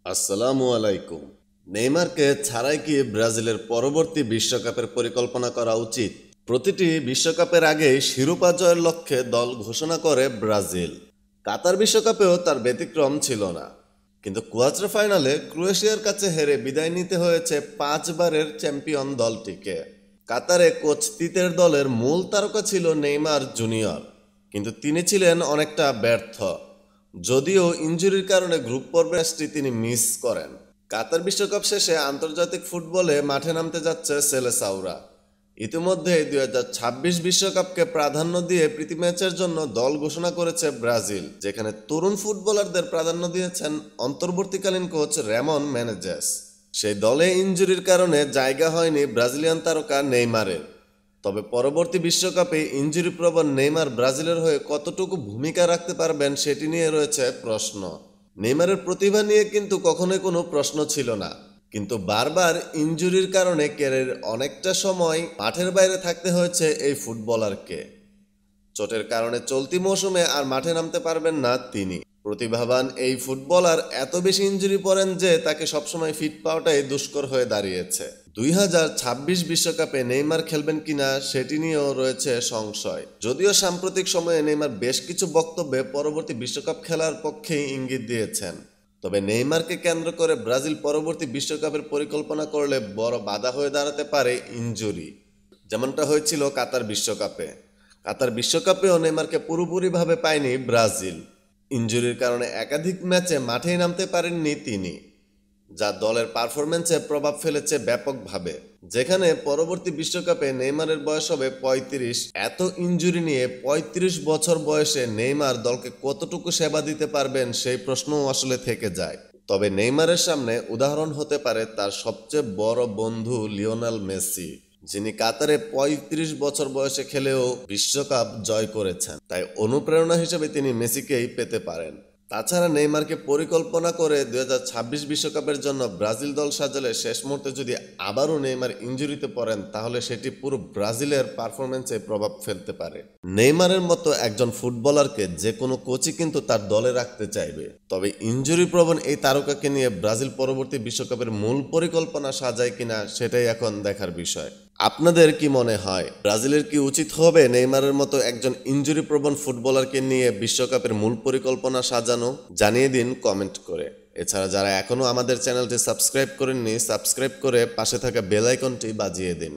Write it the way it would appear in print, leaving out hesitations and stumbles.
আসসালামু আলাইকুম। নেইমারকে ছাড়াই কি ব্রাজিলের পরবর্তী বিশ্বকাপের পরিকল্পনা করা উচিত? প্রতিটি বিশ্বকাপের আগে শিরোপা জয়ের লক্ষ্যে দল ঘোষণা করে ব্রাজিল। কাতার বিশ্বকাপেও তার ব্যতিক্রম ছিল না। কিন্তু কোয়ার্টার ফাইনালে ক্রোয়েশিয়ার কাছে হেরে বিদায় নিতে হয়েছে 5বারের চ্যাম্পিয়ন দলটিকে। কাতারে কোচ তিতের দলের মূল তারকা ছিল নেইমার জুনিয়র, কিন্তু তিনি ছিলেন অনেকটা ব্যর্থ। যদিও ইনজুরির কারণে গ্রুপ পর্বের ম্যাচটি তিনি মিস করেন। কাতার বিশ্বকাপ শেষে আন্তর্জাতিক ফুটবলে মাঠে নামতে যাচ্ছে সেলেসাওরা। ইতিমধ্যে 2026 বিশ্বকাপকে প্রাধান্য দিয়ে প্রীতি ম্যাচের জন্য দল ঘোষণা করেছে ব্রাজিল, যেখানে তরুণ ফুটবলারদের প্রাধান্য দিয়েছেন অন্তর্বর্তীকালীন কোচ রেমন মেনেজেস। সেই দলে ইনজুরির কারণে জায়গা হয়নি ব্রাজিলিয়ান তারকা নেইমারের। তবে পরবর্তী বিশ্বকাপে ইনজুরি প্রবণ নেইমার ব্রাজিলের হয়ে কতটুকু ভূমিকা রাখতে পারবেন সেটি নিয়ে রয়েছে প্রশ্ন। নেইমারের প্রতিভা নিয়ে কিন্তু কখনোই কোনো প্রশ্ন ছিল না, কিন্তু বারবার ইনজুরির কারণে ক্যারিয়ারের অনেকটা সময় মাঠের বাইরে থাকতে হয়েছে এই ফুটবলারকে। চোটের কারণে চলতি মৌসুমে আর মাঠে নামতে পারবেন না তিনি। প্রতিভাবান এই ফুটবলার এত বেশি ইনজুরি পড়েন যে তাকে সবসময় ফিট পাওয়াটাই দুষ্কর হয়ে দাঁড়িয়েছে। 2026 বিশ্বকাপে নেইমার খেলবেন কিনা সেটি নিয়েও রয়েছে সংশয়। যদিও সাম্প্রতিক সময়ে নেইমার বেশ কিছু বক্তব্যে পরবর্তী বিশ্বকাপ খেলার পক্ষেই ইঙ্গিত দিয়েছেন। তবে নেইমারকে কেন্দ্র করে ব্রাজিল পরবর্তী বিশ্বকাপের পরিকল্পনা করলে বড় বাধা হয়ে দাঁড়াতে পারে ইনজুরি, যেমনটা হয়েছিল কাতার বিশ্বকাপে। কাতার বিশ্বকাপেও নেইমারকে পুরোপুরিভাবে পায়নি ব্রাজিল। ইনজুরির কারণে একাধিক ম্যাচে মাঠেই নামতে পারেননি তিনি, যা দলের পারফরম্যান্সে প্রভাব ফেলেছে ব্যাপকভাবে। যেখানে পরবর্তী বিশ্বকাপে নেইমারের বয়স হবে 35। এত ইনজুরি নিয়ে 35 বছর বয়সে নেইমার দলকে কতটুকু সেবা দিতে পারবেন সেই প্রশ্নও আসলে থেকে যায়। তবে নেইমারের সামনে উদাহরণ হতে পারে তার সবচেয়ে বড় বন্ধু লিওনেল মেসি, যিনি কাতারে 35 বছর বয়সে খেলেও বিশ্বকাপ জয় করেছেন। তাই অনুপ্রেরণা হিসেবে তিনি মেসিকেই পেতে পারেন। তাছাড়া নেইমারকে পরিকল্পনা করে 2026 বিশ্বকাপের জন্য ব্রাজিল দল সাজালে শেষ মুহূর্তে যদি আবারও নেইমার ইনজুরিতে পড়েন, তাহলে সেটি পুরো ব্রাজিলের পারফরমেন্সে প্রভাব ফেলতে পারে। নেইমারের মতো একজন ফুটবলারকে যে কোনো কোচই কিন্তু তার দলে রাখতে চাইবে। তবে ইনজুরি প্রবণ এই তারকাকে নিয়ে ব্রাজিল পরবর্তী বিশ্বকাপের মূল পরিকল্পনা সাজায় কিনা সেটাই এখন দেখার বিষয়। আপনাদের কি মনে হয়, ব্রাজিলের কি উচিত হবে নেইমারের মতো একজন ইনজুরি প্রবণ ফুটবলারকে নিয়ে বিশ্বকাপের মূল পরিকল্পনা সাজানো? জানিয়ে দিন কমেন্ট করে। এছাড়া যারা এখনো আমাদের চ্যানেলটি সাবস্ক্রাইব করেননি, সাবস্ক্রাইব করে পাশে থাকা বেল আইকনটি বাজিয়ে দিন।